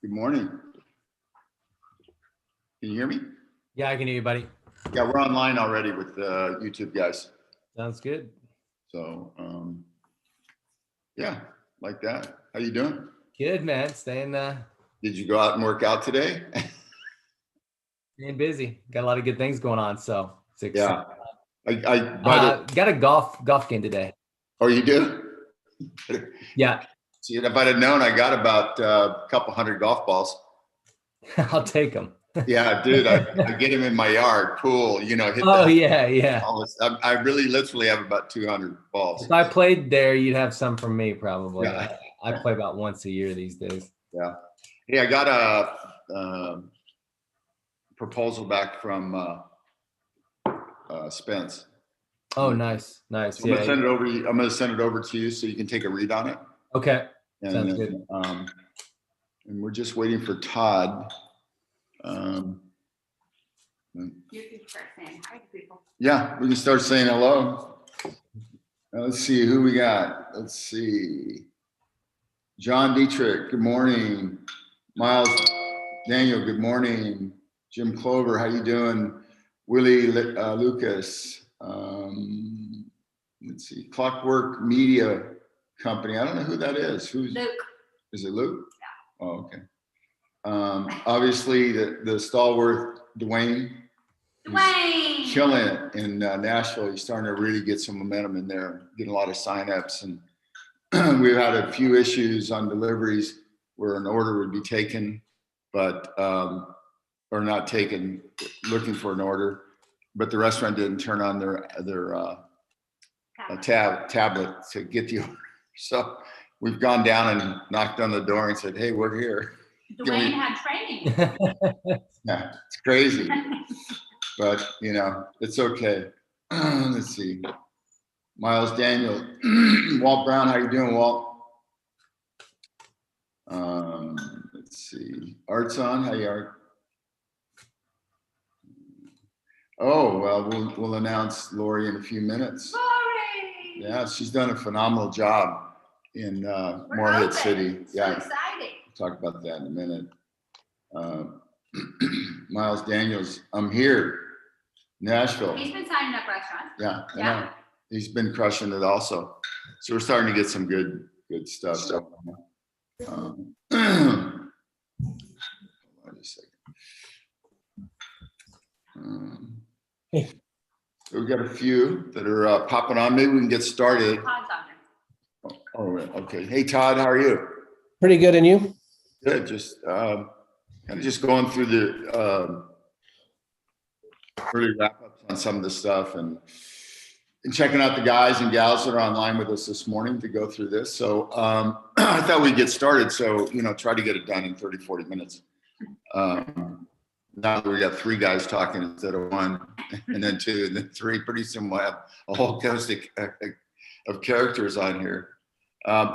Good morning. Can you hear me? Yeah, I can hear you, buddy. Yeah, we're online already with the YouTube guys. Sounds good. So, yeah, like that. How you doing? Good, man. Staying Did you go out and work out today? staying busy. Got a lot of good things going on, so it's exciting. Yeah. Got a golf game today. Oh, you do? Yeah. See, if I'd have known, I got about a couple hundred golf balls. I'll take them. Yeah, dude, I get them in my yard, pool, hit Oh, yeah. all this. I really literally have about 200 balls. If I played there, you'd have some from me probably. Yeah. I play about once a year these days. Yeah. Hey, I got a proposal back from Spence. Oh, nice. So I'm gonna send it over. I'm gonna send it over to you so you can take a read on it. Okay. And Sounds good. And we're just waiting for Todd. You can start saying hi to people. Yeah, we can start saying hello. Let's see who we got. Let's see. John Dietrich, good morning. Miles Daniel, good morning. Jim Clover, how you doing? Willie Lucas. Let's see. Clockwork Media Company. I don't know who that is. Who's Luke. Is it Luke? Yeah. Oh, okay. Obviously the stalwart Dwayne. Dwayne. Killing it in Nashville. He's starting to really get some momentum in there, getting a lot of signups, and we've had a few issues on deliveries where an order would be taken, but or not taken, looking for an order, but the restaurant didn't turn on their tablet to get the order. So we've gone down and knocked on the door and said, "Hey, we're here." Dwayne had training. Yeah, it's crazy. But it's okay. Let's see. Miles Daniel, Walt Brown, how you doing, Walt? Let's see. Art's on. How you Art? Oh well, we'll announce Lori in a few minutes. Lori. Yeah, she's done a phenomenal job in Morehead City. So Yeah, exciting. We'll talk about that in a minute. Miles Daniels, I'm here. Nashville. He's been signing up restaurants. Yeah, I know. He's been crushing it also. So we're starting to get some good stuff. So, hold on a second. So we've got a few that are popping on. Maybe we can get started. Todd's on there. Oh, okay. Hey, Todd, how are you? Pretty good, and you? Good. Just kind of just going through the early wrap-ups on some of the stuff and checking out the guys and gals that are online with us this morning to go through this. So I thought we'd get started. So, try to get it done in 30, 40 minutes. Now that we got 3 guys talking instead of 1, and then 2, and then 3, pretty soon we'll have a whole host of characters on here.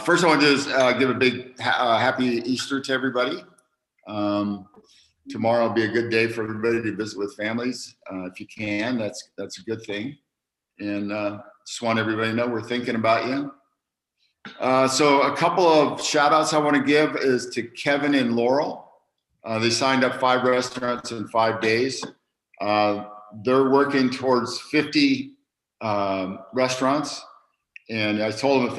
First, I want to just give a big happy Easter to everybody. Tomorrow will be a good day for everybody to visit with families. If you can, that's a good thing. And just want everybody to know we're thinking about you. So a couple of shout outs I want to give is to Kevin and Laurel. They signed up 5 restaurants in 5 days. They're working towards 50 restaurants. And I told them if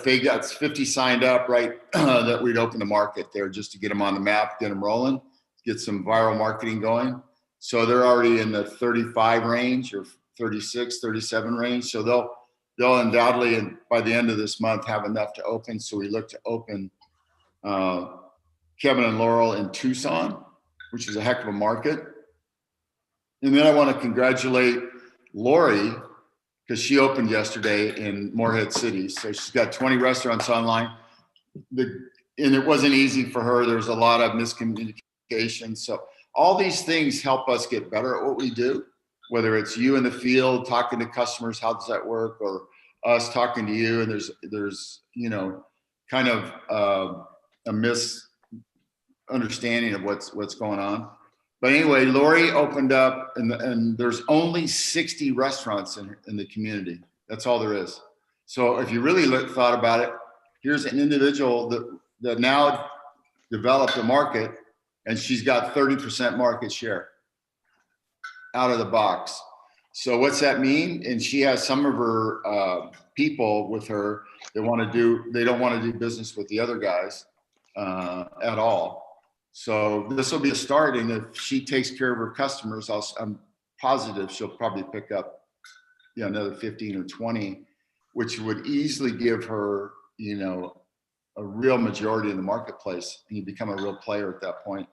they got 50 signed up, right, that we'd open the market there just to get them on the map, get them rolling, get some viral marketing going. So they're already in the 35 range or 36, 37 range. So they'll undoubtedly, and by the end of this month, have enough to open. So we look to open Kevin and Laurel in Tucson, which is a heck of a market. And then I want to congratulate Lori, because she opened yesterday in Morehead City. So she's got 20 restaurants online. And it wasn't easy for her. There's a lot of miscommunication. So all these things help us get better at what we do, whether it's you in the field talking to customers, how does that work, or us talking to you, and there's kind of a misunderstanding of what's going on. But anyway, Lori opened up, and there's only 60 restaurants in the community. That's all there is. So if you really thought about it, here's an individual that now developed a market, and she's got 30% market share out of the box. So what's that mean? And she has some of her people with her that they don't want to do business with the other guys at all. So this will be a start. And if she takes care of her customers, I'm positive she'll probably pick up another 15 or 20, which would easily give her, a real majority in the marketplace, and you become a real player at that point.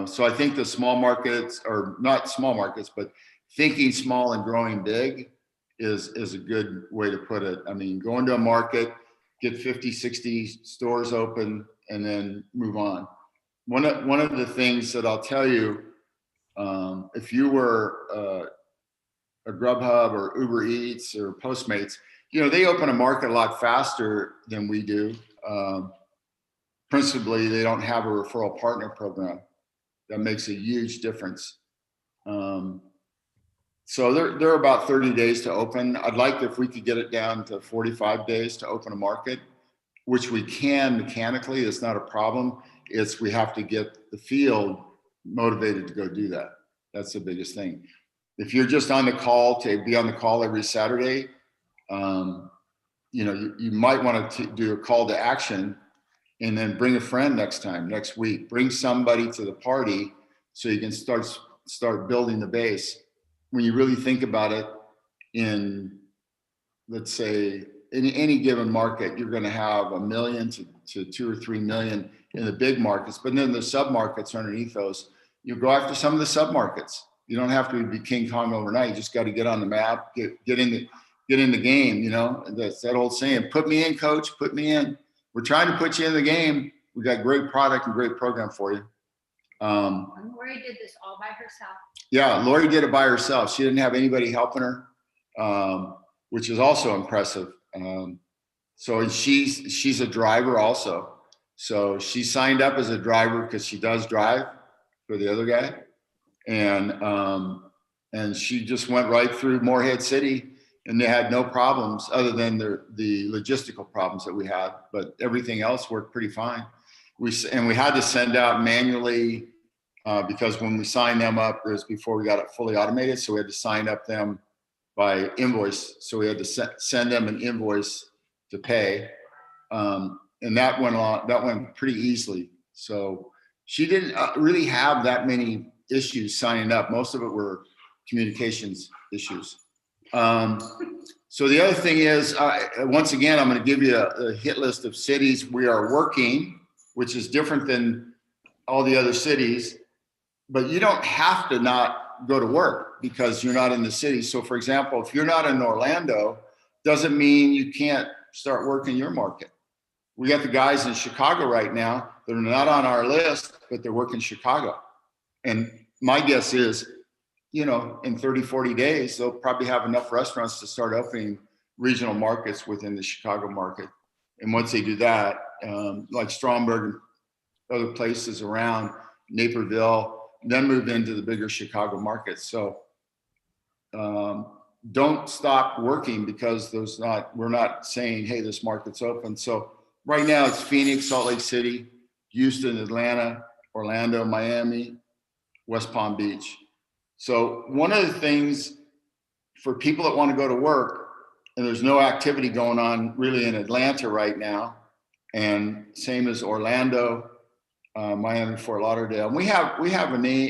So I think the small markets, or not small markets, but thinking small and growing big is a good way to put it. I mean, go into a market, get 50, 60 stores open, and then move on. One of the things that I'll tell you, if you were a Grubhub or Uber Eats or Postmates, they open a market a lot faster than we do. Principally, they don't have a referral partner program. That makes a huge difference. So they're about 30 days to open. I'd like if we could get it down to 45 days to open a market, which we can mechanically. It's not a problem. We have to get the field motivated to go do that. That's the biggest thing. If you're just on the call to be on the call every Saturday, you might want to do a call to action, and then bring a friend next week. Bring somebody to the party so you can start building the base. When you really think about it, in, let's say, in any given market, you're going to have 1 million to 2 or 3 million in the big markets, but then the sub markets underneath those, you go after some of the sub markets. You don't have to be King Kong overnight. You just got to get on the map, get in the game. That's that old saying, put me in, coach, put me in. We're trying to put you in the game. We got great product and great program for you. And Lori did this all by herself. Yeah, Lori did it by herself. She didn't have anybody helping her, which is also impressive. So she's a driver also. So she signed up as a driver because she does drive for the other guy. And she just went right through Morehead City, and they had no problems other than the logistical problems that we had, but everything else worked pretty fine. We had to send out manually because when we signed them up, it was before we got it fully automated. So we had to sign up them by invoice. So we had to send them an invoice to pay. And that went pretty easily. So she didn't really have that many issues signing up. Most of it were communications issues. So the other thing is, once again, I'm going to give you a hit list of cities we are working, which is different than all the other cities, but you don't have to not go to work because you're not in the city. So for example, if you're not in Orlando, doesn't mean you can't start working your market. We got the guys in Chicago right now that are not on our list, but they're working Chicago. And my guess is, in 30, 40 days, they'll probably have enough restaurants to start opening regional markets within the Chicago market. And once they do that, like Stromberg and other places around Naperville, then move into the bigger Chicago markets. So don't stop working because we're not saying, hey, this market's open. So right now it's Phoenix, Salt Lake City, Houston, Atlanta, Orlando, Miami, West Palm Beach. So one of the things for people that want to go to work, and there's no activity going on really in Atlanta right now, and same as Orlando, Miami, Fort Lauderdale. And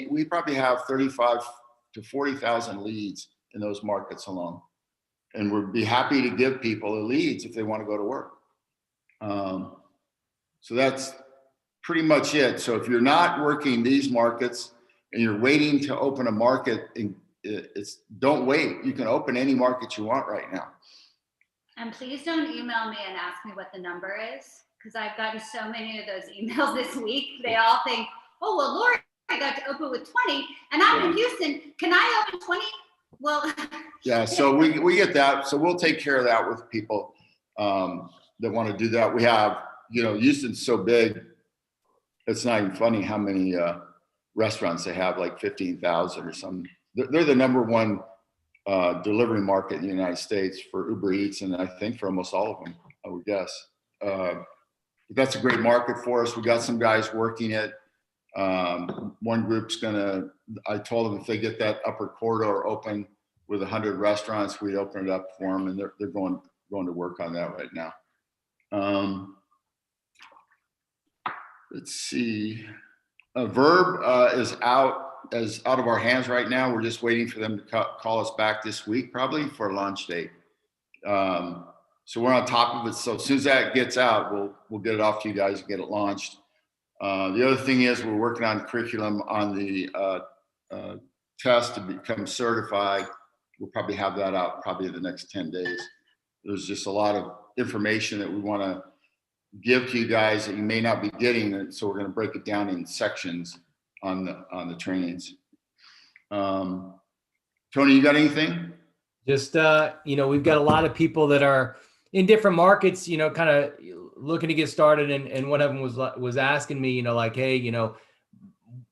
we probably have 35 to 40,000 leads in those markets alone. And we'd be happy to give people the leads if they want to go to work. So that's pretty much it. So if you're not working these markets and you're waiting to open a market, don't wait. You can open any market you want right now. And please don't email me and ask me what the number is, because I've gotten so many of those emails this week. They all think, oh, well, Lori, I got to open with 20 and I'm in Houston. Can I open 20? Well, yeah, so we get that. So we'll take care of that with people that want to do that. We have, Houston's so big, it's not even funny how many restaurants they have, like 15,000 or something. They're the number one delivery market in the United States for Uber Eats, and I think for almost all of them, I would guess. that's a great market for us. We got some guys working it. One group's I told them if they get that upper corridor open with 100 restaurants, we'd open it up for them, and they're going to work on that right now. Let's see. Verb is out of our hands right now. We're just waiting for them to call us back this week, probably for a launch date. So we're on top of it. So as soon as that gets out, we'll get it off to you guys and get it launched. The other thing is we're working on curriculum on the test to become certified. We'll probably have that out probably in the next 10 days. There's just a lot of information that we want to give to you guys that you may not be getting. And so we're going to break it down in sections on the trainings. Tony, you got anything? Just, we've got a lot of people that are in different markets, kind of looking to get started. And one of them was asking me, like, hey,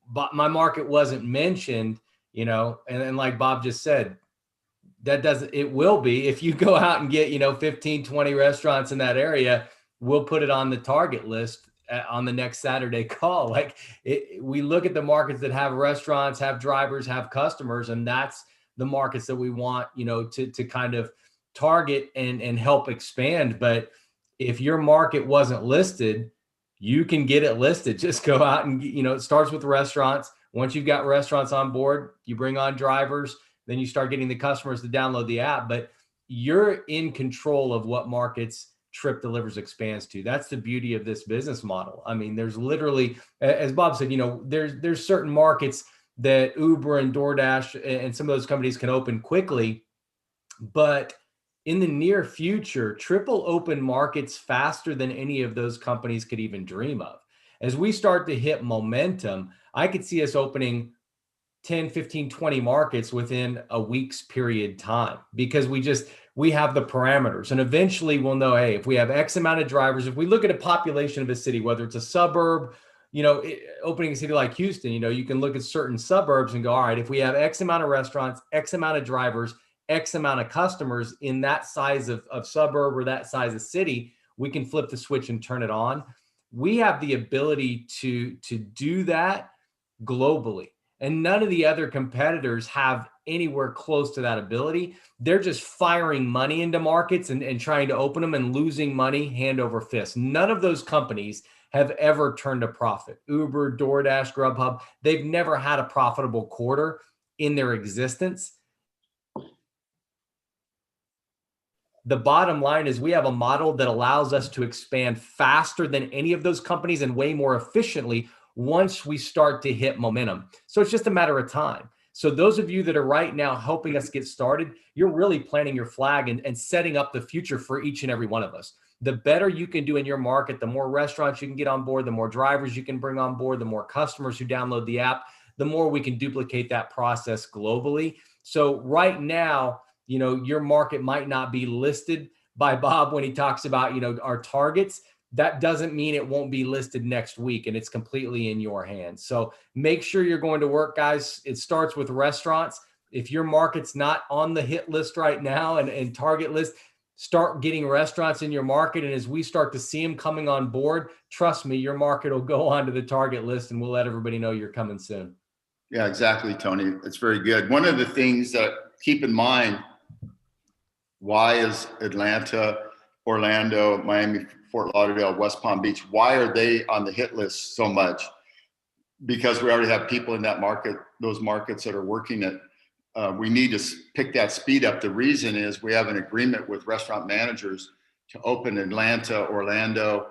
but my market wasn't mentioned, and like Bob just said, it will be. If you go out and get, 15, 20 restaurants in that area, we'll put it on the target list on the next Saturday call. Like we look at the markets that have restaurants, have drivers, have customers, and that's the markets that we want, to kind of target and help expand. But if your market wasn't listed, you can get it listed. Just go out and, it starts with restaurants. Once you've got restaurants on board, you bring on drivers, then you start getting the customers to download the app. But you're in control of what markets Trip Delivers expands to. That's the beauty of this business model. I mean, there's literally, as Bob said, there's certain markets that Uber and DoorDash and some of those companies can open quickly, but in the near future, Trip will open markets faster than any of those companies could even dream of. As we start to hit momentum, I could see us opening 10, 15, 20 markets within a week's period time, because we have the parameters, and eventually we'll know, hey, if we have X amount of drivers, if we look at a population of a city, whether it's a suburb, opening a city like Houston, you can look at certain suburbs and go, all right, if we have X amount of restaurants, X amount of drivers, X amount of customers in that size of suburb or that size of city, we can flip the switch and turn it on. We have the ability to do that globally. And none of the other competitors have anywhere close to that ability. They're just firing money into markets and trying to open them and losing money hand over fist. None of those companies have ever turned a profit. Uber, DoorDash, Grubhub, they've never had a profitable quarter in their existence. The bottom line is we have a model that allows us to expand faster than any of those companies and way more efficiently once we start to hit momentum. So it's just a matter of time. So those of you that are right now helping us get started, you're really planting your flag and setting up the future for each and every one of us. The better you can do in your market, the more restaurants you can get on board, the more drivers you can bring on board, the more customers who download the app, the more we can duplicate that process globally. So right now, your market might not be listed by Bob when he talks about, our targets. That doesn't mean it won't be listed next week, and it's completely in your hands. So make sure you're going to work, guys. It starts with restaurants. If your market's not on the hit list right now and target list, start getting restaurants in your market. And as we start to see them coming on board, trust me, your market will go onto the target list, and we'll let everybody know you're coming soon. Yeah, exactly, Tony. It's very good. One of the things that keep in mind, why is Atlanta, Orlando, Miami, Fort Lauderdale, West Palm Beach, why are they on the hit list so much? Because we already have people in that market, those markets that are working it. We need to pick that speed up. The reason is we have an agreement with restaurant managers to open Atlanta, Orlando,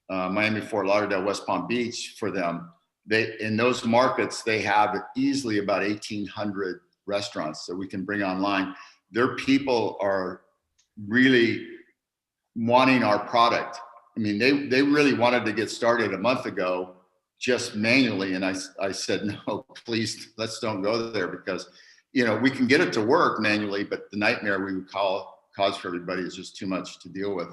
Miami, Fort Lauderdale, West Palm Beach for them. In those markets, they have easily about 1,800 restaurants that we can bring online. Their people are really wanting our product. I mean, they really wanted to get started a month ago just manually. And I said, no, please, let's don't go there, because, we can get it to work manually, but the nightmare we would cause for everybody is just too much to deal with.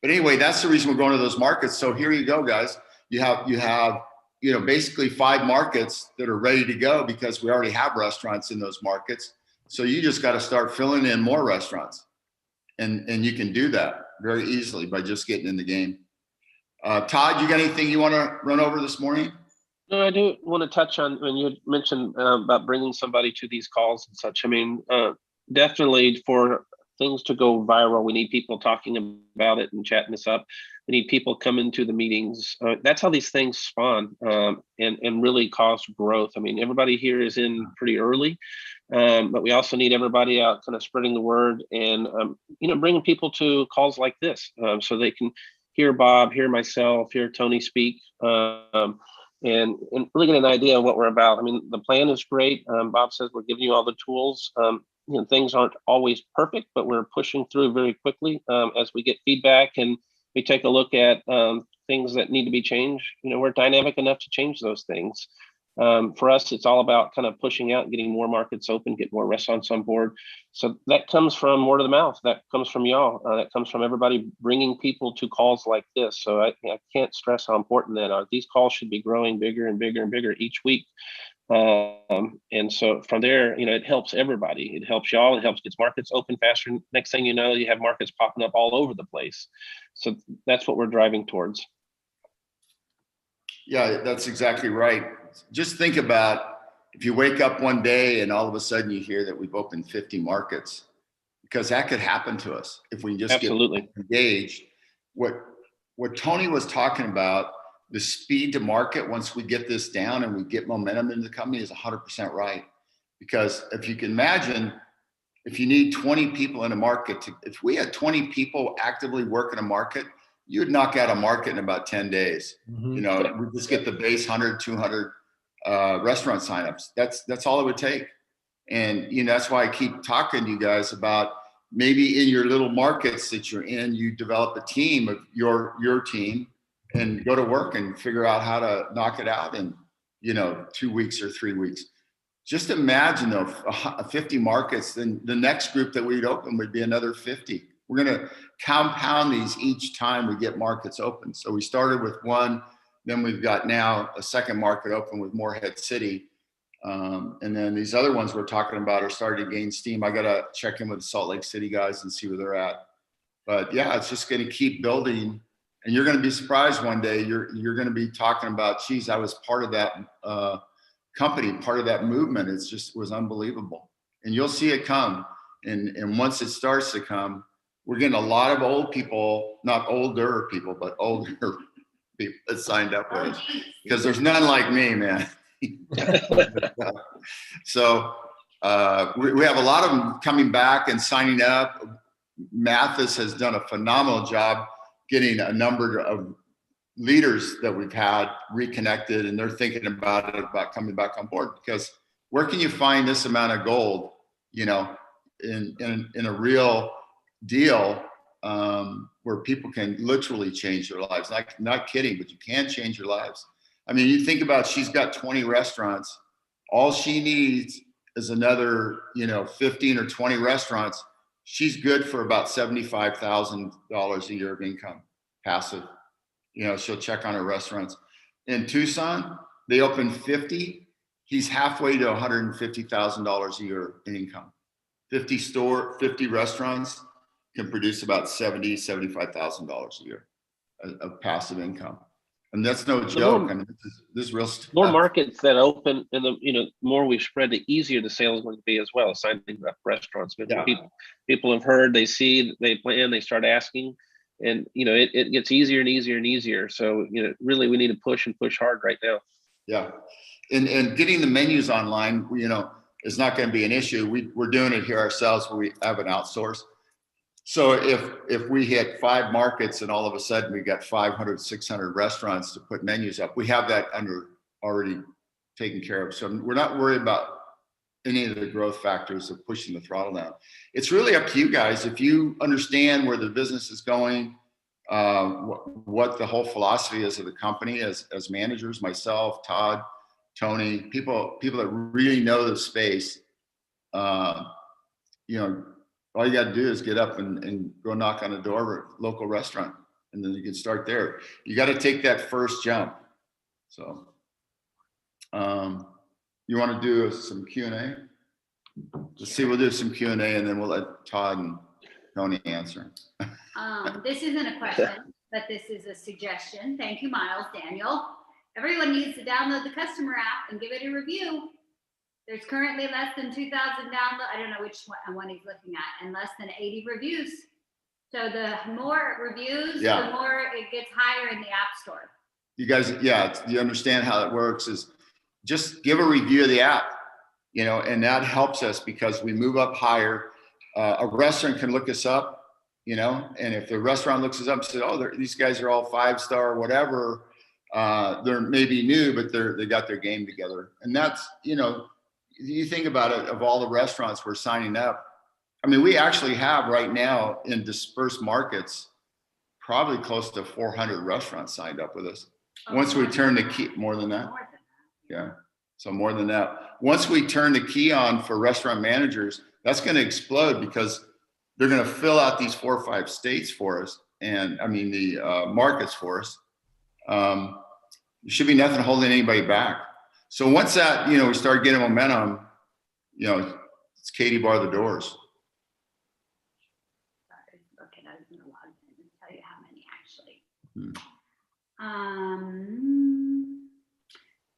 But anyway, that's the reason we're going to those markets. So here you go, guys. You have basically 5 markets that are ready to go because we already have restaurants in those markets. So you just got to start filling in more restaurants. And you can do that very easily by just getting in the game. Todd, you got anything you want to run over this morning? No, I do want to touch on when you had mentioned about bringing somebody to these calls and such. I mean, definitely for things to go viral, we need people talking about it and chatting this up. We need people coming to the meetings. That's how these things spawn and really cause growth. I mean, everybody here is in pretty early, but we also need everybody out kind of spreading the word and, bringing people to calls like this so they can hear Bob, hear myself, hear Tony speak. And really get an idea of what we're about. I mean, the plan is great. Bob says we're giving you all the tools. Things aren't always perfect, but we're pushing through very quickly as we get feedback and we take a look at things that need to be changed. We're dynamic enough to change those things. For us, it's all about kind of pushing out, getting more markets open, get more restaurants on board. So that comes from word of the mouth. That comes from y'all. That comes from everybody bringing people to calls like this. So I can't stress how important that are. These calls should be growing bigger and bigger and bigger each week. And so from there, it helps everybody. It helps y'all. It helps get markets open faster. Next thing you know, you have markets popping up all over the place. So that's what we're driving towards. Yeah, that's exactly right. Just think about if you wake up one day and all of a sudden you hear that we've opened 50 markets, because that could happen to us if we just Absolutely. get engaged. What Tony was talking about, the speed to market once we get this down and we get momentum in the company is 100% right. Because if you can imagine, if you need 20 people in a market, if we had 20 people actively working a market, you would knock out a market in about 10 days. Mm-hmm. We just get the base 100, 200 restaurant signups. That's all it would take. And, that's why I keep talking to you guys about maybe in your little markets that you're in, you develop a team of your team and go to work and figure out how to knock it out in, 2 weeks or 3 weeks. Just imagine though, 50 markets, then the next group that we'd open would be another 50. We're going to compound these each time we get markets open. So we started with one, then we've got now a second market open with Morehead City. And then these other ones we're talking about are starting to gain steam. I got to check in with the Salt Lake City guys and see where they're at. But yeah, it's just going to keep building. And you're going to be surprised one day. You're going to be talking about, geez, I was part of that company, part of that movement. It's just was unbelievable. And you'll see it come. And once it starts to come, we're getting a lot of old people, not older people, but older people that signed up with us. Because there's none like me, man. So we have a lot of them coming back and signing up. Mathis has done a phenomenal job getting a number of leaders that we've had reconnected, and they're thinking about it, about coming back on board. Because where can you find this amount of gold, in a real deal where people can literally change their lives? Not kidding, but you can change your lives. I mean, you think about, she's got 20 restaurants. All she needs is another, 15 or 20 restaurants. She's good for about $75,000 a year of income, passive. She'll check on her restaurants. In Tucson, they opened 50. He's halfway to $150,000 a year in income. 50 restaurants can produce about $75,000 a year of passive income. And that's no joke. I mean, this is real stuff. More markets that open, and the more we spread, the easier the sales will be as well. Signing up restaurants, but yeah. people have heard, they see, they plan, they start asking, and it gets easier and easier and easier. So really, we need to push hard right now. Yeah, and getting the menus online, is not going to be an issue. We're doing it here ourselves. We have an outsource. So if we hit 5 markets and all of a sudden we got 500, 600 restaurants to put menus up, we have that already taken care of. So we're not worried about any of the growth factors of pushing the throttle down. It's really up to you guys. If you understand where the business is going, what the whole philosophy is of the company as managers, myself, Todd, Tony, people that really know the space, all you got to do is get up and go knock on a door of a local restaurant, and then you can start there. You got to take that first jump. So you want to do some Q&A? Let's see, we'll do some Q&A, and then we'll let Todd and Tony answer. This isn't a question. but this is a suggestion. Thank you, Miles, Daniel. Everyone needs to download the customer app and give it a review. There's currently less than 2,000 downloads. I don't know which one he's looking at, and less than 80 reviews. So the more reviews, the more it gets higher in the app store. You guys, you understand how it works is just give a review of the app, you know, and that helps us because we move up higher. A restaurant can look us up, you know, and if the restaurant looks us up and says, oh, these guys are all 5-star, whatever, they're maybe new, but they got their game together. And that's, you know, you think about it, of all the restaurants we're signing up, I mean, we actually have right now in dispersed markets, probably close to 400 restaurants signed up with us. Once we turn the key, more than that. Yeah, so more than that. Once we turn the key on for restaurant managers, that's going to explode because they're going to fill out these 4 or 5 states for us. And I mean, the markets for us. There should be nothing holding anybody back. So once that, you know, we start getting momentum, you know, it's Katie bar the doors. Okay, I was going to log in and tell you how many actually.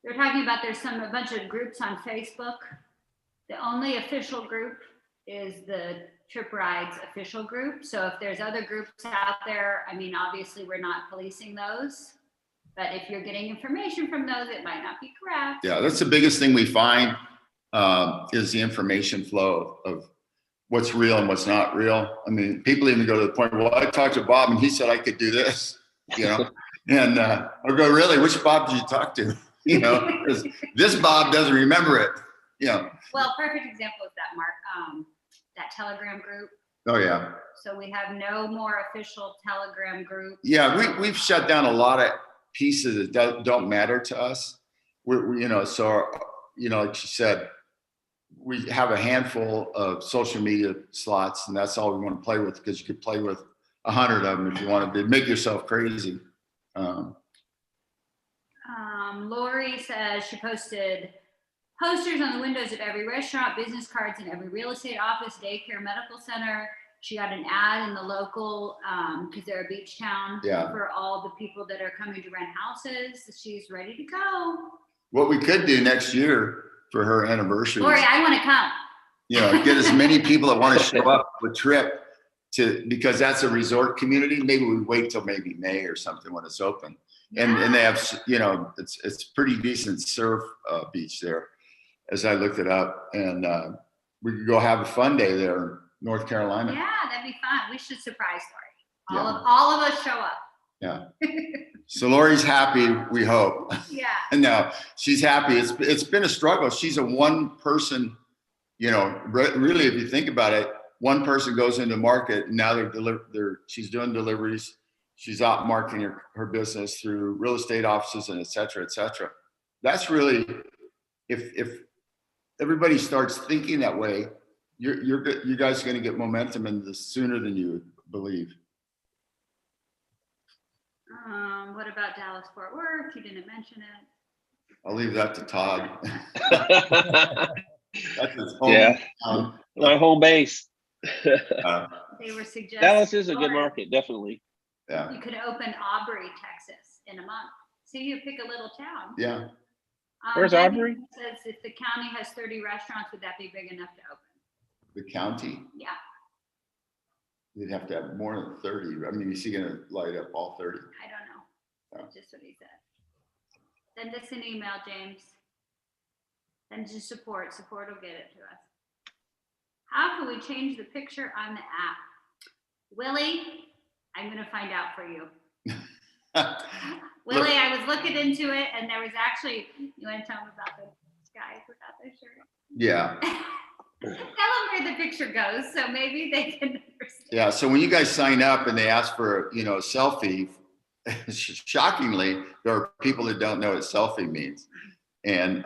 They're talking about there's a bunch of groups on Facebook. The only official group is the Trip Rides official group. So if there's other groups out there, I mean, obviously we're not policing those, but if you're getting information from those, it might not be correct. Yeah, that's the biggest thing we find is the information flow of what's real and what's not real. I mean, people even go to the point, well, I talked to Bob and he said I could do this, you know, and I'll go, really, which Bob did you talk to? You know, because this Bob doesn't remember it, you know. Well, perfect example is that that Telegram group. Oh, yeah. So we have no more official Telegram group. Yeah, we've shut down a lot of pieces that don't matter to us. We you know, so, you know, like she said, we have a handful of social media slots, and that's all we want to play with because you could play with 100 of them if you wanted to make yourself crazy. Lori says she posted posters on the windows of every restaurant, business cards in every real estate office, daycare, medical center. She got an ad in the local, because they're a beach town, for all the people that are coming to rent houses. She's ready to go. What we could do next year for her anniversary. Lori, I want to come. You know, get as many people that want to show up with Trip because that's a resort community. Maybe we wait till maybe May or something when it's open. And they have, you know, it's pretty decent surf beach there, as I looked it up, and we could go have a fun day there in North Carolina. Yeah, that'd be fun. We should surprise Lori. All of us show up. Yeah. So Lori's happy, we hope. Yeah. No, she's happy. It's been a struggle. She's a one person, you know, really, if you think about it, one person goes into market and now she's doing deliveries. She's out marketing her business through real estate offices and et cetera, et cetera. That's really, if everybody starts thinking that way, you guys are going to get momentum in this sooner than you would believe. What about Dallas Fort Worth? You didn't mention it. I'll leave that to Todd. That's his home. Yeah, my home base. They were suggesting Dallas is a good market, definitely. Yeah. You could open Aubrey, Texas in a month. So you pick a little town. Yeah. Where's Aubrey? Says if the county has 30 restaurants, would that be big enough to open? The county? Yeah. You'd have to have more than 30. I mean, is he gonna light up all 30? I don't know. Oh. That's just what he said. Send us an email, James. Send us support. Support will get it to us. How can we change the picture on the app? Willie, I'm gonna find out for you. Willie, I was looking into it, and there was actually, you want to tell them about the guys without their shirt? Yeah. Tell them where the picture goes, so maybe they can understand. Yeah, so when you guys sign up and they ask for, you know, a selfie, shockingly, there are people that don't know what selfie means. And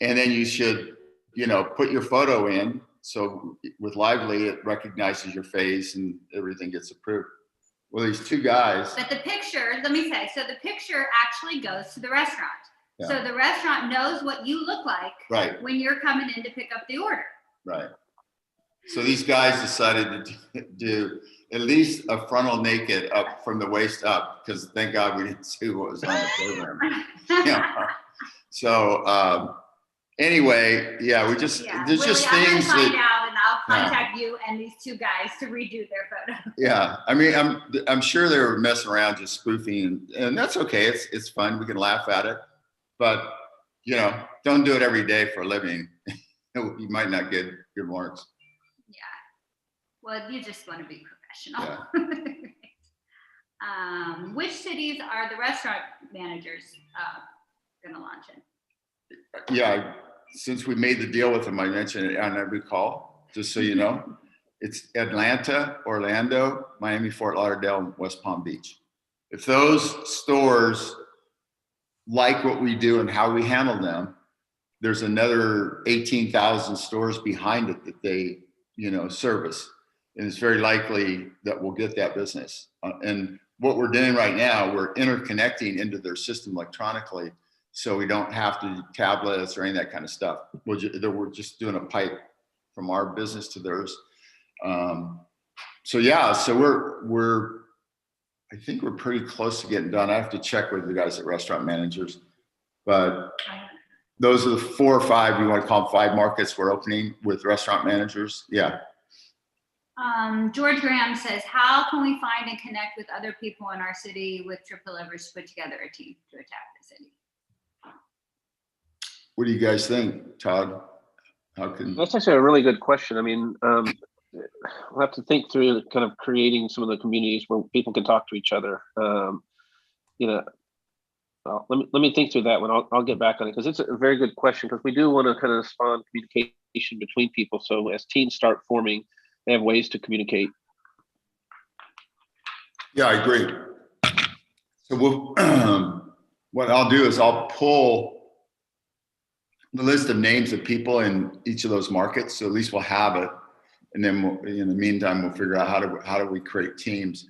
then you should, you know, put your photo in. So with Lively, it recognizes your face and everything gets approved. Well, these two guys. But the picture, let me say, so the picture actually goes to the restaurant. Yeah. So the restaurant knows what you look like when you're coming in to pick up the order. Right. So these guys decided to do at least a frontal naked up from the waist up, because thank God we didn't see what was on the program. Yeah. So anyway, yeah, we just there's Willie, just I'm things gonna find that out, and I'll contact you and these two guys to redo their photo. yeah. I mean, I'm sure they were messing around just spoofing, and that's okay. It's fun. We can laugh at it, but you know, don't do it every day for a living. You might not get good marks. Yeah. Well, you just want to be professional. Yeah. Which cities are the restaurant managers going to launch in? Yeah, since we made the deal with them, I mentioned it on every call, just so you know. It's Atlanta, Orlando, Miami, Fort Lauderdale, and West Palm Beach. If those stores like what we do and how we handle them, there's another 18,000 stores behind it that they, you know, service. And it's very likely that we'll get that business. And what we're doing right now, we're interconnecting into their system electronically, so we don't have to do tablets or any of that kind of stuff. We're just doing a pipe from our business to theirs. So yeah, so I think we're pretty close to getting done. I have to check with the guys at Restaurant Managers, but those are the 4 or 5, you want to call them 5 markets we're opening with Restaurant Managers. Yeah. George Graham says, how can we find and connect with other people in our city with triple levers to put together a team to attack the city? What do you guys think, Todd? That's actually a really good question. I mean, we'll have to think through kind of creating some of the communities where people can talk to each other. You know, let me think through that one. I'll get back on it, because it's a very good question, because we do want to kind of spawn communication between people. So as teams start forming, they have ways to communicate. Yeah, I agree. So what I'll do is I'll pull the list of names of people in each of those markets, so at least we'll have it. And then in the meantime, we'll figure out how do we create teams.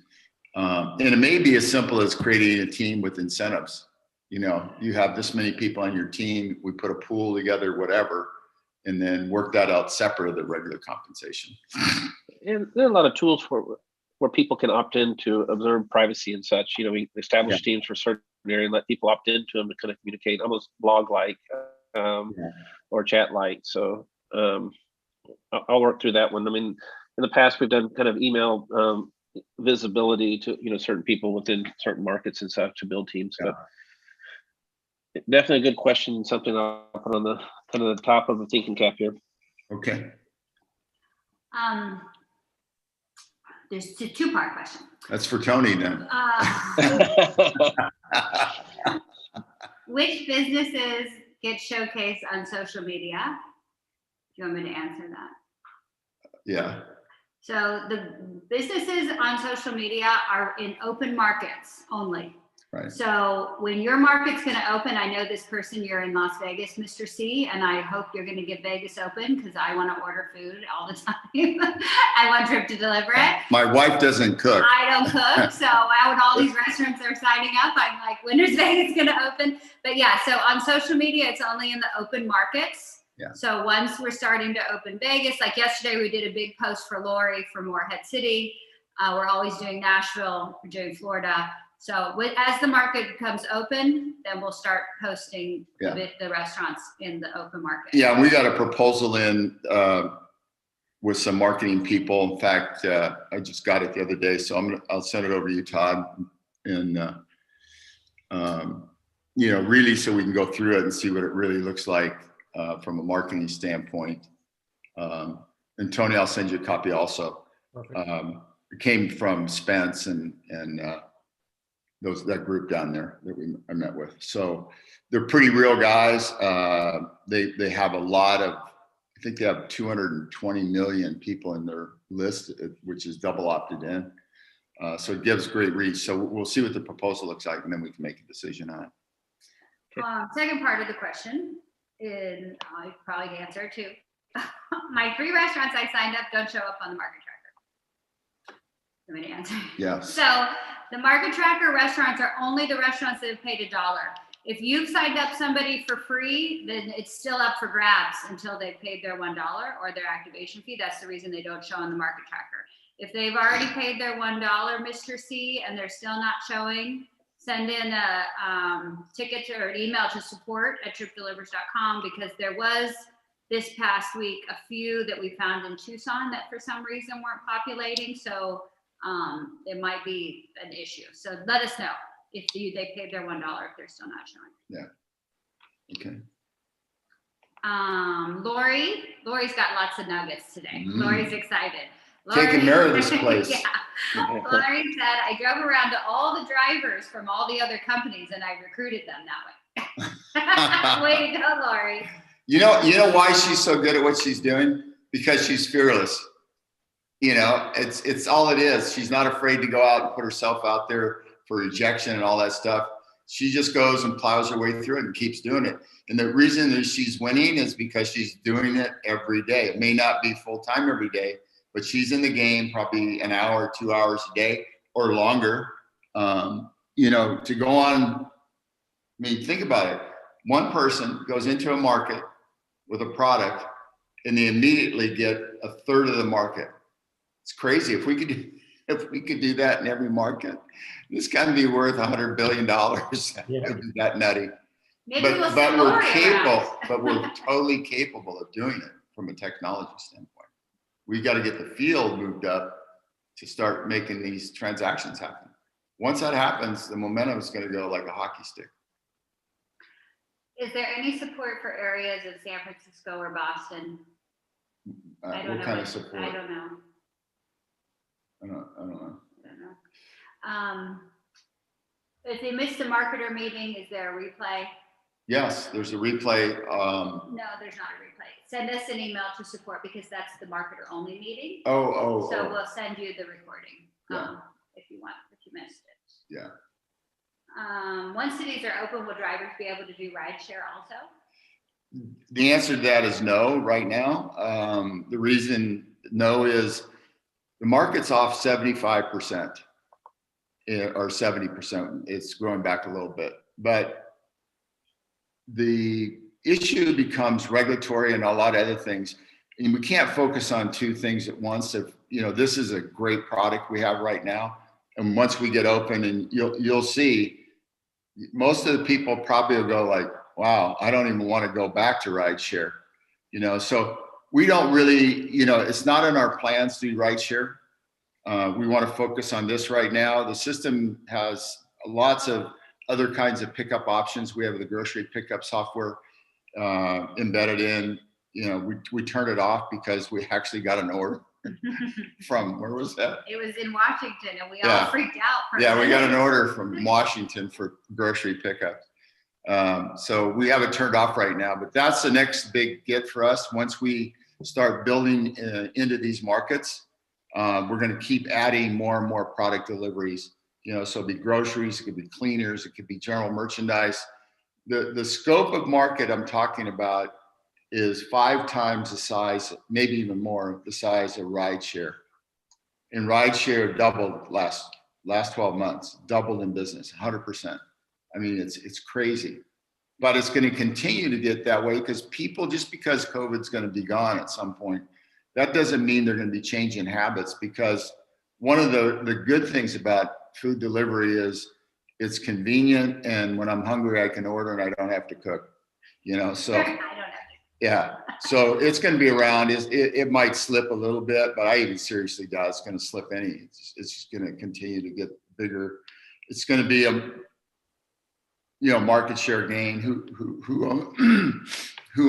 And it may be as simple as creating a team with incentives. You know, you have this many people on your team, we put a pool together, whatever, and then work that out separate of the regular compensation. And there are a lot of tools where people can opt in to observe privacy and such. You know, we establish teams for certain area and let people opt into them to kind of communicate, almost blog-like or chat-like. So I'll work through that one. I mean, in the past, we've done kind of email visibility to, you know, certain people within certain markets and stuff to build teams. But definitely a good question, something I'll put on the kind of the top of the thinking cap here. Okay. There's a 2-part question. That's for Tony then. Which businesses get showcased on social media? Do you want me to answer that? Yeah. So the businesses on social media are in open markets only. Right. So when your market's going to open, I know this person, you're in Las Vegas, Mr. C, and I hope you're going to get Vegas open, because I want to order food all the time. I want Trip to deliver it. My wife doesn't cook. I don't cook. So out of all these restaurants that are signing up, I'm like, when is Vegas going to open? But yeah, so on social media, it's only in the open markets. Yeah. So once we're starting to open Vegas, like yesterday, we did a big post for Lori for Morehead City. We're always doing Nashville, we're doing Florida. So as the market becomes open, then we'll start posting the restaurants in the open market. Yeah, we got a proposal in with some marketing people. In fact, I just got it the other day, so I'll send it over to you, Todd, and you know, really, so we can go through it and see what it really looks like from a marketing standpoint. And Tony, I'll send you a copy also. It came from Spence and that group down there that I met with. So they're pretty real guys. They have a lot of, I think they have 220 million people in their list, which is double opted in. So it gives great reach. So we'll see what the proposal looks like, and then we can make a decision on it. Second part of the question, and I probably answer too. My 3 restaurants I signed up don't show up on the market tracker. Let me answer. Yes. So the market tracker restaurants are only the restaurants that have paid $1. If you've signed up somebody for free, then it's still up for grabs until they've paid their $1 or their activation fee. That's the reason they don't show on the market tracker. If they've already paid their $1, Mr. C, and they're still not showing, send in a ticket or an email to support@tripdelivers.com, because there was this past week a few that we found in Tucson that for some reason weren't populating. So it might be an issue. So let us know if they paid their $1 if they're still not showing. Yeah. Okay. Lori's got lots of nuggets today. Lori's excited. Taking care of this place. Yeah. Lori said, I drove around to all the drivers from all the other companies and I recruited them that way. Way to go, Lori. You know why she's so good at what she's doing? Because she's fearless. You know, it's all it is. She's not afraid to go out and put herself out there for rejection and all that stuff. She just goes and plows her way through it and keeps doing it. And the reason that she's winning is because she's doing it every day. It may not be full time every day, but she's in the game probably an hour, 2 hours a day or longer. You know, to go on, I mean, think about it. One person goes into a market with a product and they immediately get a third of the market. It's crazy. If we could do that in every market, this can be worth $100 billion. Yeah. It'd be that nutty. Maybe But we'll send we're Lori capable, around. but we're totally capable of doing it from a technology standpoint. We got to get the field moved up to start making these transactions happen. Once that happens, the momentum is going to go like a hockey stick. Is there any support for areas of San Francisco or Boston? I don't What know. kind of support? I don't know. I don't know. If they missed a marketer meeting, is there a replay? Yes, there's a replay. No, there's not a replay. Send us an email to support, because that's the marketer only meeting. So We'll send you the recording Yeah. if you missed it. Yeah. Once cities are open, will drivers be able to do rideshare also? The answer to that is no right now. The reason no is the market's off 75% or 70%. It's growing back a little bit, but the issue becomes regulatory and a lot of other things. And we can't focus on two things at once. If, you know, this is a great product we have right now. And once we get open, and you'll see, most of the people probably will go like, wow, I don't even want to go back to rideshare. You know, so we don't really, you know, it's not in our plans to do rideshare. We want to focus on this right now. The system has lots of other kinds of pickup options. We have the grocery pickup software embedded in. You know, we turned it off because we actually got an order from, where was that? It was in Washington, and we all freaked out. Yeah, we got an order from Washington for grocery pickup. So we have it turned off right now, but that's the next big get for us. Once we start building into these markets, we're going to keep adding more and more product deliveries. You know, so it'll be groceries, it could be cleaners, it could be general merchandise. The scope of market I'm talking about is 5 times the size, maybe even more, the size of rideshare. And rideshare doubled last 12 months, doubled in business, 100%. I mean, it's crazy, but it's going to continue to get that way because people, just because COVID's going to be gone at some point, that doesn't mean they're going to be changing habits. Because one of the good things about food delivery is it's convenient, and when I'm hungry, I can order and I don't have to cook. You know, so I don't know. yeah, so it's going to be around. It might slip a little bit, but I even seriously doubt it's going to slip any. It's just going to continue to get bigger. It's going to be a, you know, market share gain. Who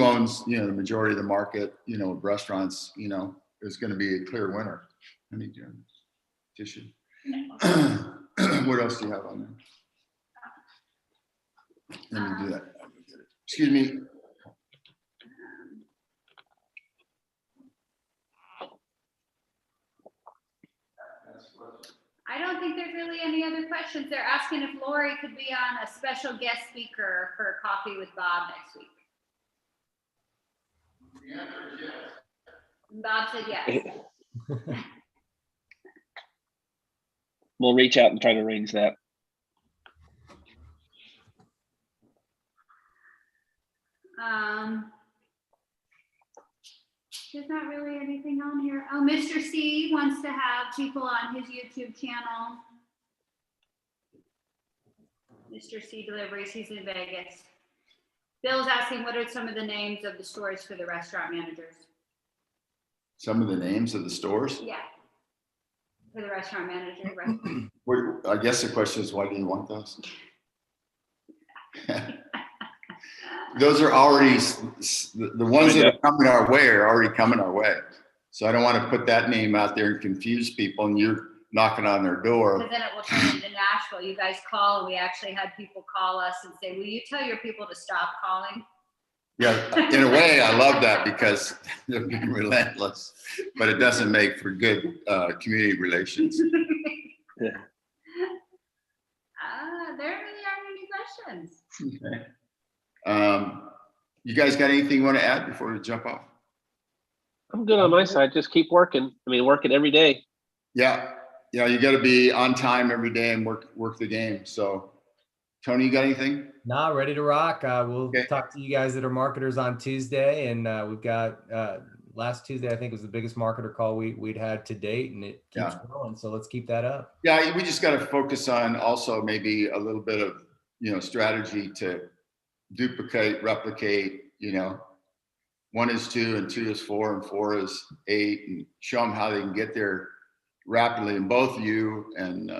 owns, you know, the majority of the market? You know, restaurants. You know, is going to be a clear winner. I need tissue. What else do you have on there? Let me do that. Excuse me. I don't think there's really any other questions. They're asking if Lori could be on a special guest speaker for Coffee with Bob next week. The answer is yes. Bob said yes. We'll reach out and try to arrange that. There's not really anything on here. Oh, Mr. C wants to have people on his YouTube channel. Mr. C Deliveries, he's in Vegas. Bill's asking what are some of the names of the stores for the restaurant managers? Some of the names of the stores? Yeah. For the restaurant manager. I guess the question is, why do you want those? Those are already, the ones that are coming our way are already coming our way. So I don't want to put that name out there and confuse people and you're knocking on their door. Because then it will turn into Nashville. You guys call, and we actually had people call us and say, will you tell your people to stop calling? Yeah, in a way, I love that because they're being relentless, but it doesn't make for good community relations. Yeah. There really aren't any questions. Okay. You guys got anything you want to add before we jump off? I'm good on my side. Just keep working. I mean, working every day. Yeah. You know, you got to be on time every day and work the game. So, Tony, you got anything? Nah, ready to rock. We'll talk to you guys that are marketers on Tuesday, and we've got last Tuesday I think was the biggest marketer call we'd had to date, and it keeps growing. So let's keep that up. Yeah, we just got to focus on also maybe a little bit of strategy to duplicate, replicate. 1 is 2 and 2 is 4 and 4 is 8, and show them how they can get there rapidly. And both you and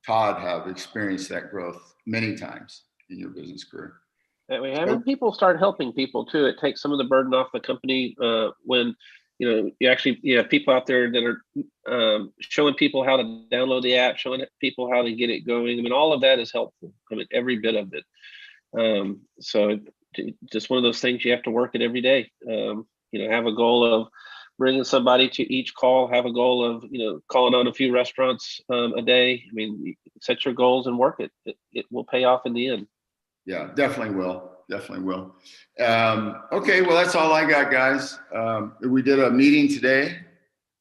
Todd have experienced that growth many times in your business career. That way, having people start helping people too. It takes some of the burden off the company when you actually have people out there that are showing people how to download the app, showing people how to get it going. I mean, all of that is helpful. I mean, every bit of it. So just one of those things you have to work it every day. Have a goal of bringing somebody to each call, have a goal of, calling on a few restaurants a day. I mean, set your goals and work it. It will pay off in the end. Yeah, definitely will. Definitely will. Okay, well, that's all I got, guys. We did a meeting today,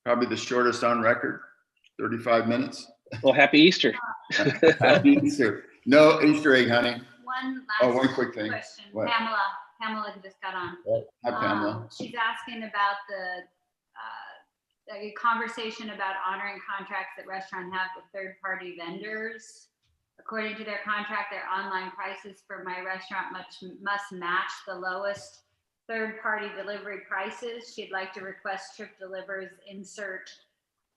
probably the shortest on record, 35 minutes. Well, happy Easter. Happy Easter. No Easter egg, honey. One quick thing. question. What? Pamela who just got on. Hi, Pamela. She's asking about the conversation about honoring contracts that restaurants have with third-party vendors. According to their contract, their online prices for my restaurant must match the lowest third-party delivery prices. She'd like to request Trip Delivers insert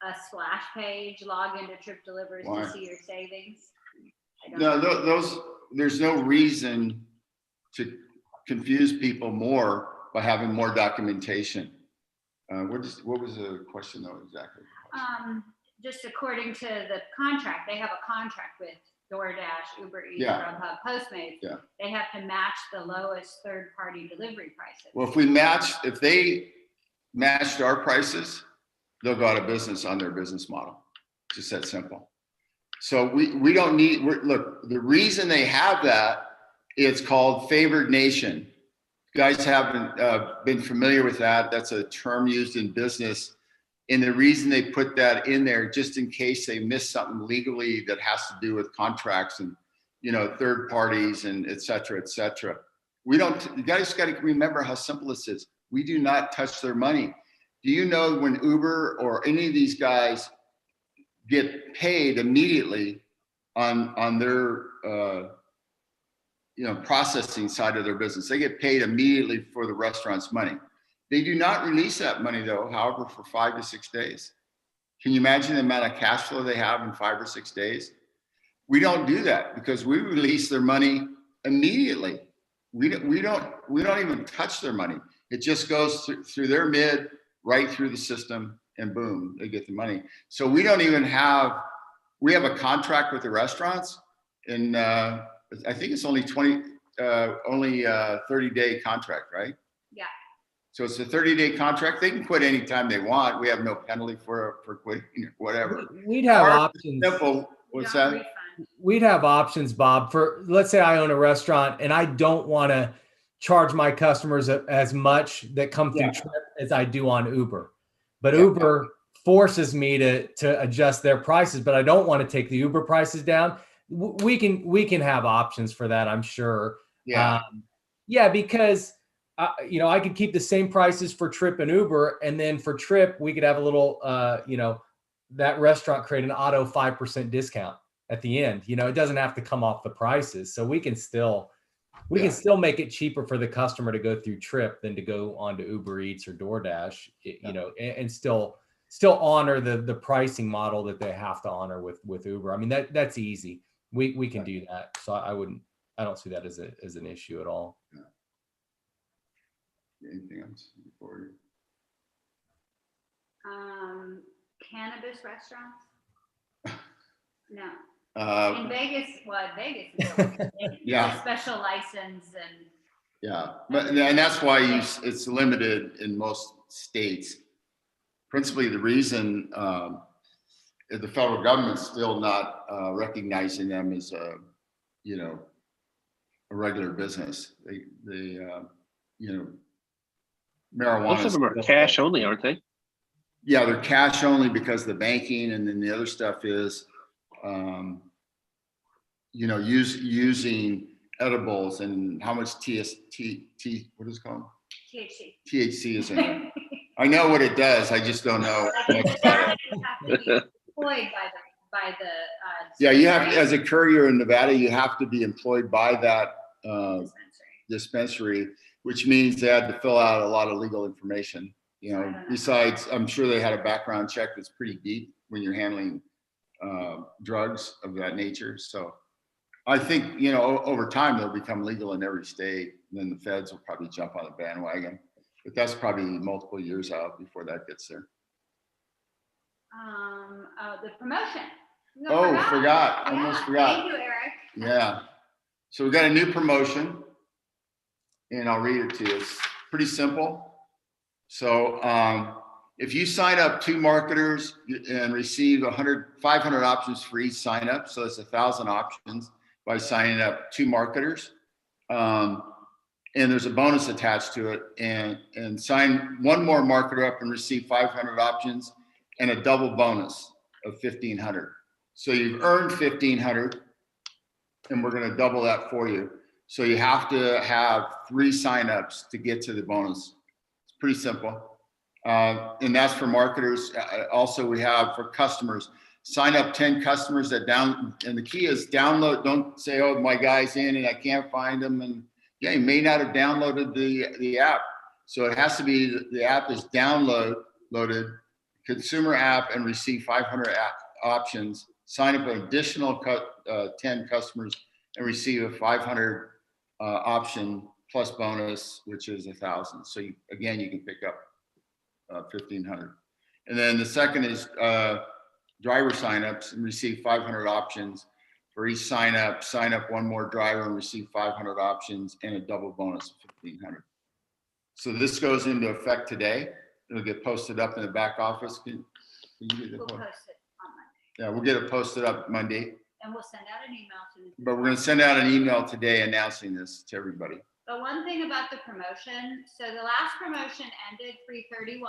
a splash page, log into Trip Delivers to see your savings. No, there's no reason to confuse people more by having more documentation. What was the question though exactly? Just according to the contract, they have a contract with DoorDash, Uber Eats, Grubhub, Postmates. Yeah. They have to match the lowest third-party delivery prices. Well, if they matched our prices, they'll go out of business on their business model. Just that simple. So we don't need. Look, the reason they have that, it's called favored nation. You guys haven't been familiar with that. That's a term used in business. And the reason they put that in there, just in case they miss something legally that has to do with contracts and, third parties and et cetera, et cetera. You guys got to remember how simple this is. We do not touch their money. Do you know when Uber or any of these guys get paid immediately on their, processing side of their business? They get paid immediately for the restaurant's money. They do not release that money though, however, for 5 to 6 days. Can you imagine the amount of cash flow they have in 5 or 6 days? We don't do that because we release their money immediately. We don't even touch their money. It just goes through their mid, right through the system, and boom, they get the money. So we have a contract with the restaurants, and I think it's only 30-day contract, right? Yeah. So it's a 30-day contract. They can quit anytime they want. We have no penalty for quitting, whatever. We'd have options. Simple. What's that? We'd have options, Bob. For let's say I own a restaurant and I don't want to charge my customers as much that come through Trip as I do on Uber. But Uber forces me to adjust their prices, but I don't want to take the Uber prices down. We can have options for that, I'm sure. Yeah. Because you know, I could keep the same prices for Trip and Uber, and then for Trip, we could have a little, you know, that restaurant create an auto 5% discount at the end. You know, it doesn't have to come off the prices, so we can still make it cheaper for the customer to go through Trip than to go onto Uber Eats or DoorDash. You know, and still honor the pricing model that they have to honor with Uber. I mean, that's easy. We can do that. So I don't see that as an issue at all. Yeah. Anything else before you? Cannabis restaurants? No. In Uh, Vegas, Vegas is Yeah. a special license and yeah, and that's why it's limited in most states. Principally, the reason the federal government's still not recognizing them as a, you know, a regular business. They you know, marijuana. Most of them are cash only, aren't they? Yeah, they're cash only because of the banking, and then the other stuff is, you know, using edibles and how much what is it called? THC. THC is in it. I know what it does. I just don't know much about it. Have to be employed by the Yeah, you have, as a courier in Nevada, you have to be employed by that dispensary, which means they had to fill out a lot of legal information. You know, besides, I'm sure they had a background check that's pretty deep when you're handling drugs of that nature. So I think, you know, over time they'll become legal in every state, and then the feds will probably jump on the bandwagon. But that's probably multiple years out before that gets there. The promotion. Forgot. Almost forgot. Thank you, Eric. Yeah. So we got a new promotion, and I'll read it to you. It's pretty simple. So if you sign up 2 marketers and receive 500 options for each sign up, so it's 1,000 options by signing up 2 marketers. And there's a bonus attached to it, and sign 1 more marketer up and receive 500 options and a double bonus of 1,500. So you've earned 1,500, and we're going to double that for you. So you have to have 3 signups to get to the bonus. It's pretty simple. And that's for marketers. Also, we have for customers, sign up 10 customers that and the key is download. Don't say, oh, my guy's in and I can't find him. And yeah, you may not have downloaded the app. So it has to be the app is downloaded, consumer app, and receive 500 options. Sign up an additional 10 customers and receive a 500 option plus bonus, which is 1,000. So you can pick up 1,500. And then the second is driver signups and receive 500 options. For each sign up 1 more driver and receive 500 options and a double bonus of 1,500. So this goes into effect today. It'll get posted up in the back office. Can you get the We'll post it on Monday. Yeah, we'll get it posted up Monday. And we'll send out an email to. But we're going to send out an email today announcing this to everybody. But one thing about the promotion, so the last promotion ended 3/31.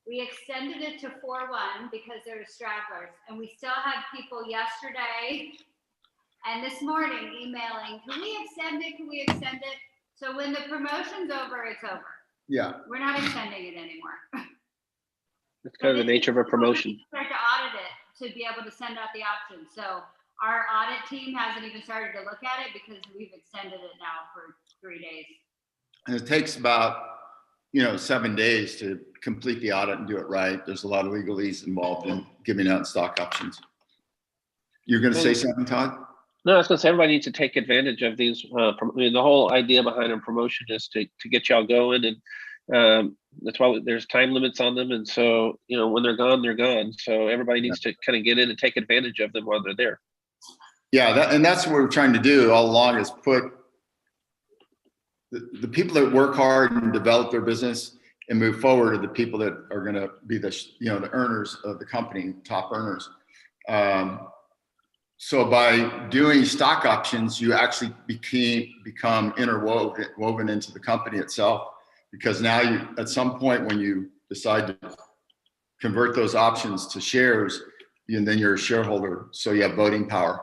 We extended it to 4/1 because there were stragglers, and we still had people yesterday and this morning emailing, can we extend it? Can we extend it? So when the promotion's over, it's over. Yeah. We're not extending it anymore. That's kind of the nature of a promotion. We start to audit it to be able to send out the options. So our audit team hasn't even started to look at it because we've extended it now for 3 days. And it takes about, 7 days to complete the audit and do it right. There's a lot of legalese involved in giving out stock options. You're going to say something, Todd? No, I was going to say everybody needs to take advantage of these. The whole idea behind a promotion is to get y'all going, and that's why there's time limits on them. And so, when they're gone, they're gone. So everybody needs to kind of get in and take advantage of them while they're there. Yeah, and that's what we're trying to do all along is put the people that work hard and develop their business and move forward are the people that are going to be the earners of the company, top earners. So by doing stock options, you actually become woven into the company itself, because now at some point when you decide to convert those options to shares, and then you're a shareholder, so you have voting power.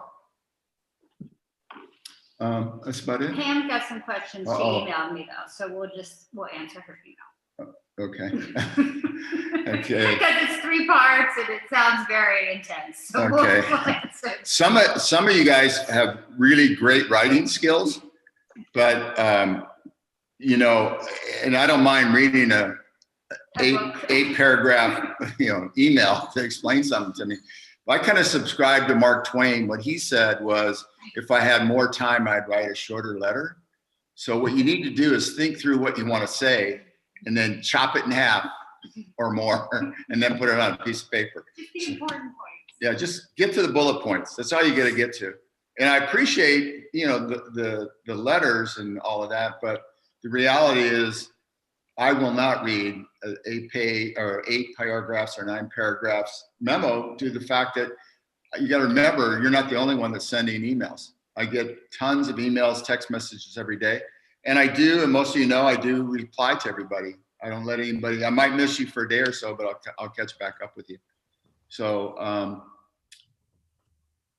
That's about it. Pam got some questions. She Uh-oh. emailed me though, so we'll answer her email. Okay. Okay. Because it's 3 parts and it sounds very intense. So Okay. we'll answer. Some of you guys have really great writing skills, but you know, and I don't mind reading a eight paragraph, you know, email to explain something to me. I kind of subscribe to Mark Twain. What he said was, if I had more time, I'd write a shorter letter. So what you need to do is think through what you want to say and then chop it in half or more and then put it on a piece of paper. Just the important points. Yeah, just get to the bullet points. That's all you got to get to. And I appreciate, you know, the letters and all of that, but the reality is I will not read an 8 paragraphs or 9 paragraphs memo due to the fact that you got to remember, you're not the only one that's sending emails. I get tons of emails, text messages every day. And I do, and most of you know, I do reply to everybody. I don't let anybody, I might miss you for a day or so, but I'll catch back up with you. So,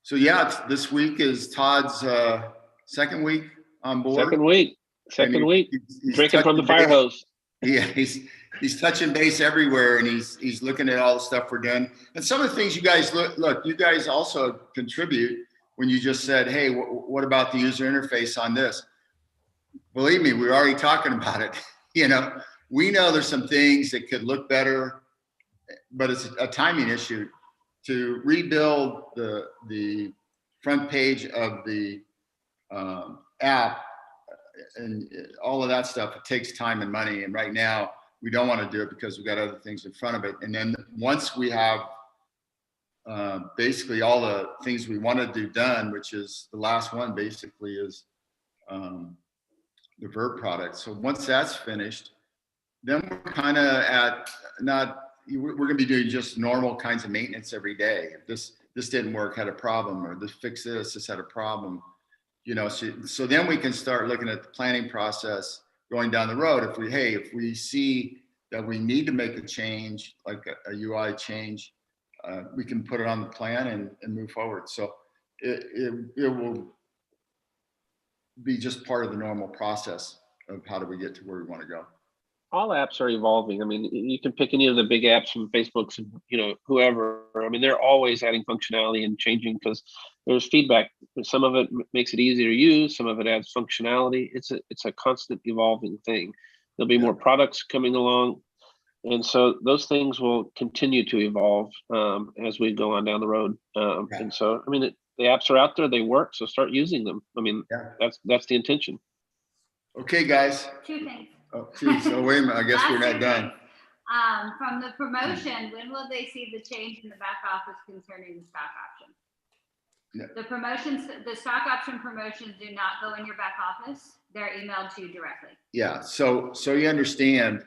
so yeah, this week is Todd's second week on board. Second week. He's Drinking from the fire hose. Yeah, he's touching base everywhere, and he's looking at all the stuff we're doing. And some of the things you guys look, you guys also contribute when you just said, hey, what about the user interface on this? Believe me, we're already talking about it. You know, we know there's some things that could look better, but it's a timing issue. To rebuild the front page of the app and all of that stuff, it takes time and money. And right now we don't want to do it because we've got other things in front of it. And then once we have basically all the things we want to do done, which is the last one basically is the Verb product. So once that's finished, then we're kind of at we're going to be doing just normal kinds of maintenance every day. If this didn't work, had a problem, or this had a problem, you know, so then we can start looking at the planning process going down the road. If we see that we need to make a change, like a UI change, we can put it on the plan and move forward. So it will be just part of the normal process of how do we get to where we want to go. All apps are evolving. I mean, you can pick any of the big apps from Facebook's, and, you know, whoever. I mean, they're always adding functionality and changing because there's feedback. Some of it makes it easier to use. Some of it adds functionality. It's a constant evolving thing. There'll be more products coming along. And so those things will continue to evolve as we go on down the road. And so, I mean, the apps are out there, they work, so start using them. I mean, that's the intention. Okay, guys. 2 things. Oh, geez. So wait a minute, I guess we're not done. From the promotion, when will they see the change in the back office concerning the stock option? Yeah. The promotions, the stock option promotions do not go in your back office. They're emailed to you directly. Yeah, so you understand,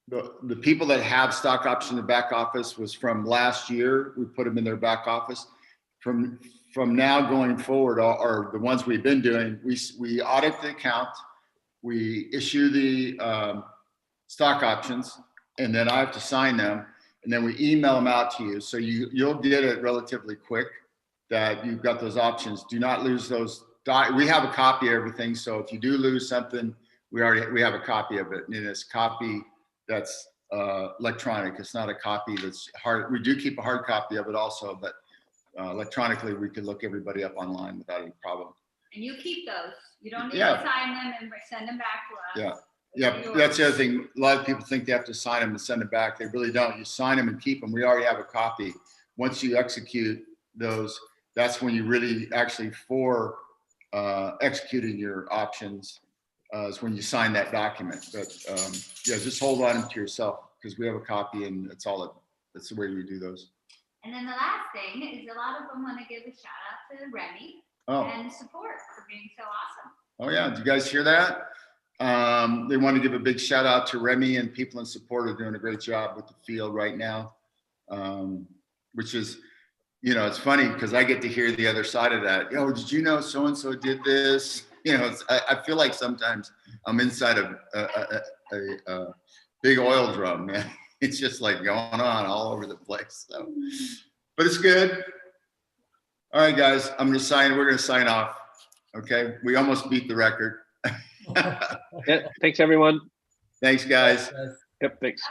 the people that have stock options in the back office was from last year. We put them in their back office. From now going forward, are the ones we've been doing. We audit the account, we issue the stock options, and then I have to sign them, and then we email them out to you. So you'll get it relatively quick that you've got those options. Do not lose those. We have a copy of everything. So if you do lose something, we have a copy of it, and it's a copy that's electronic. It's not a copy that's hard. We do keep a hard copy of it also, but electronically we could look everybody up online without any problem. And you keep those. You don't need to sign them and send them back to us. Yeah, that's the other thing. A lot of people think they have to sign them and send them back. They really don't. You sign them and keep them. We already have a copy. Once you execute those, that's when you really actually executing your options is when you sign that document. But yeah, just hold on to yourself because we have a copy and that's the way we do those. And then the last thing is a lot of them want to give a shout out to Remy and support for being so awesome. Oh yeah, did you guys hear that? They want to give a big shout out to Remy, and people in support are doing a great job with the field right now, which is, you know, it's funny because I get to hear the other side of that. Yo, did you know so-and-so did this? You know, I feel like sometimes I'm inside a big oil drum, man. It's just like going on all over the place. So, but it's good. All right, guys, we're going to sign off. Okay, we almost beat the record. Yeah, thanks everyone. Thanks, guys. Yep, thanks.